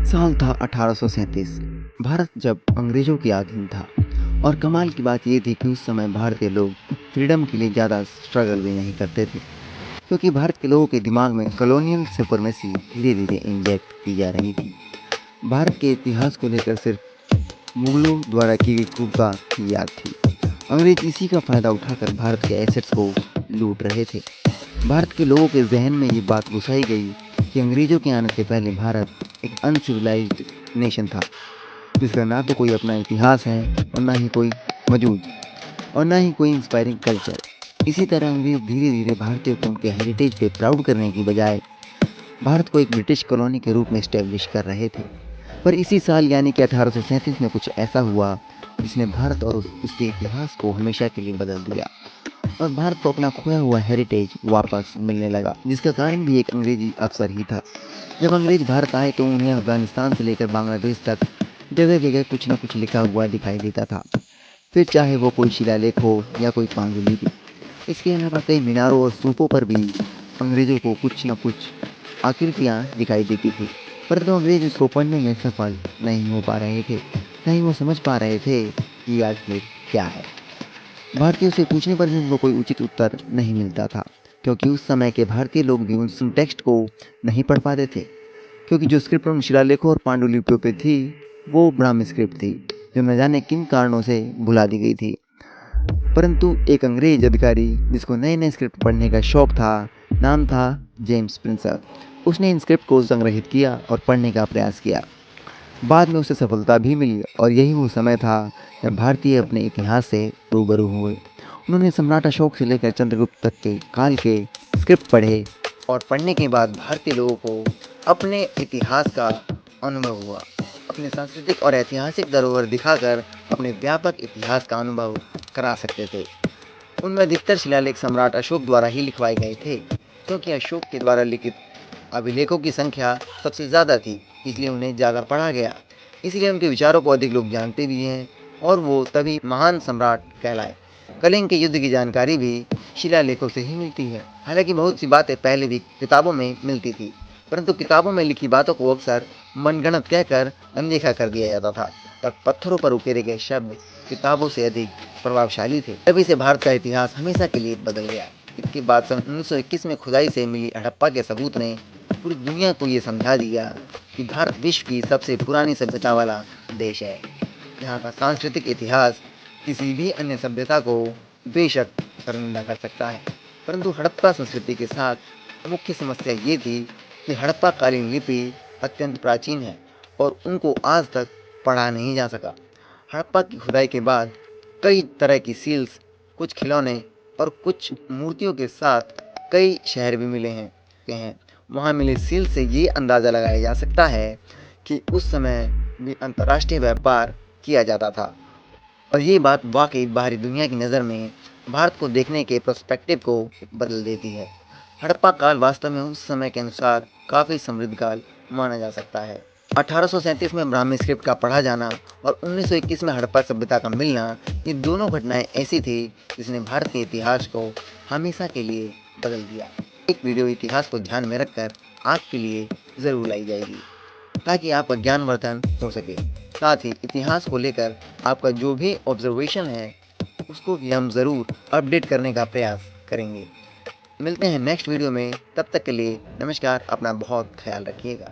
साल था 1837। भारत जब अंग्रेजों के अधीन था। और कमाल की बात यह थी कि उस समय भारतीय लोग फ्रीडम के लिए ज़्यादा स्ट्रगल भी नहीं करते थे, क्योंकि भारत के लोगों के दिमाग में कॉलोनियल सुपरमेसी धीरे धीरे इंजेक्ट की जा रही थी। भारत के इतिहास को लेकर सिर्फ मुगलों द्वारा की गई कुप्रथा की याद थी। अंग्रेज इसी का फ़ायदा उठाकर भारत के एसेट्स को लूट रहे थे। भारत के लोगों के जहन में ये बात घुसाई गई कि अंग्रेज़ों के आने से पहले भारत एक अनसिविलाइज्ड नेशन था, जिसका ना तो कोई अपना इतिहास है और ना ही कोई वजूद और ना ही कोई इंस्पायरिंग कल्चर। इसी तरह अंग्रेज धीरे धीरे भारतीयों को उनके हेरिटेज पे प्राउड करने की बजाय भारत को एक ब्रिटिश कॉलोनी के रूप में इस्टेब्लिश कर रहे थे। पर इसी साल यानी कि 1837 में कुछ ऐसा हुआ जिसने भारत और उसके इतिहास को हमेशा के लिए बदल दिया और भारत को अपना खोया हुआ हेरिटेज वापस मिलने लगा, जिसका कारण भी एक अंग्रेजी अफसर ही था। जब अंग्रेज भारत आए तो उन्हें अफगानिस्तान से लेकर बांग्लादेश तक जगह जगह कुछ न कुछ लिखा हुआ दिखाई देता था, फिर चाहे वो कोई शिलालेख हो या कोई पांडुलिपि। इसके अलावा कई मीनारों और स्तूपों पर भी अंग्रेजों को कुछ न कुछ आकृतियाँ दिखाई देती थी, परंतु अंग्रेज इसको पढ़ने में सफल नहीं हो पा रहे थे, नहीं वो समझ पा रहे थे कि आखिर क्या है। भारतीयों से पूछने पर भी उनको कोई उचित उत्तर नहीं मिलता था, क्योंकि उस समय के भारतीय लोग भी उस टेक्स्ट को नहीं पढ़ पाते थे, क्योंकि जो स्क्रिप्ट उन शिलालेखों और पांडुलिपियों पे थी वो ब्राह्मी स्क्रिप्ट थी, जो न जाने किन कारणों से भुला दी गई थी। परंतु एक अंग्रेज अधिकारी जिसको नए नए स्क्रिप्ट पढ़ने का शौक था, नाम था जेम्स प्रिंसर, उसने इन स्क्रिप्ट को संग्रहित किया और पढ़ने का प्रयास किया। बाद में उसे सफलता भी मिली और यही वो समय था जब भारतीय अपने इतिहास से रूबरू हुए। उन्होंने सम्राट अशोक से लेकर चंद्रगुप्त तक के काल के स्क्रिप्ट पढ़े और पढ़ने के बाद भारतीय लोगों को अपने इतिहास का अनुभव हुआ। अपने सांस्कृतिक और ऐतिहासिक धरोहर दिखाकर अपने व्यापक इतिहास का अनुभव करा सकते थे। उनमें अधिकतर शिलालेख सम्राट अशोक द्वारा ही लिखवाए गए थे, क्योंकि अशोक के द्वारा लिखित अभिलेखों की संख्या सबसे ज़्यादा थी, इसलिए उन्हें ज़्यादा पढ़ा गया। इसलिए उनके विचारों को अधिक लोग जानते भी हैं और वो तभी महान सम्राट कहलाए। कलिंग के युद्ध की जानकारी भी शिलालेखों से ही मिलती है। हालांकि बहुत सी बातें पहले भी किताबों में मिलती थी, परंतु किताबों में लिखी बातों को अक्सर मनगढ़ंत कहकर अनदेखा कर दिया जाता था, पर पत्थरों पर उकेरे गए शब्द किताबों से अधिक प्रभावशाली थे। तभी से भारत का इतिहास हमेशा के लिए बदल गया। इसके बाद सन 1921 में खुदाई से मिली हड़प्पा के सबूत ने पूरी दुनिया को ये समझा दिया कि भारत विश्व की सबसे पुरानी सभ्यता वाला देश है, जहाँ का सांस्कृतिक इतिहास किसी भी अन्य सभ्यता को बेशक शर्मिंदा कर सकता है। परंतु हड़प्पा संस्कृति के साथ मुख्य समस्या ये थी कि हड़प्पा कालीन लिपि अत्यंत प्राचीन है और उनको आज तक पढ़ा नहीं जा सका। हड़प्पा की खुदाई के बाद कई तरह की सील्स, कुछ खिलौने और कुछ मूर्तियों के साथ कई शहर भी मिले हैं। वहाँ मिले सील से ये अंदाज़ा लगाया जा सकता है कि उस समय भी अंतर्राष्ट्रीय व्यापार किया जाता था, और ये बात वाकई बाहरी दुनिया की नज़र में भारत को देखने के पर्सपेक्टिव को बदल देती है। हड़प्पा काल वास्तव में उस समय के अनुसार काफ़ी समृद्ध काल माना जा सकता है। 1837 में ब्राह्मी स्क्रिप्ट का पढ़ा जाना और 1921 में हड़प्पा सभ्यता का मिलना, ये दोनों घटनाएं ऐसी थी जिसने भारत के इतिहास को हमेशा के लिए बदल दिया। एक वीडियो इतिहास को ध्यान में रखकर आपके लिए ज़रूर लाई जाएगी, ताकि आपका ज्ञानवर्धन हो सके। साथ ही इतिहास को लेकर आपका जो भी ऑब्जर्वेशन है उसको भी हम ज़रूर अपडेट करने का प्रयास करेंगे। मिलते हैं नेक्स्ट वीडियो में, तब तक के लिए नमस्कार। अपना बहुत ख्याल रखिएगा।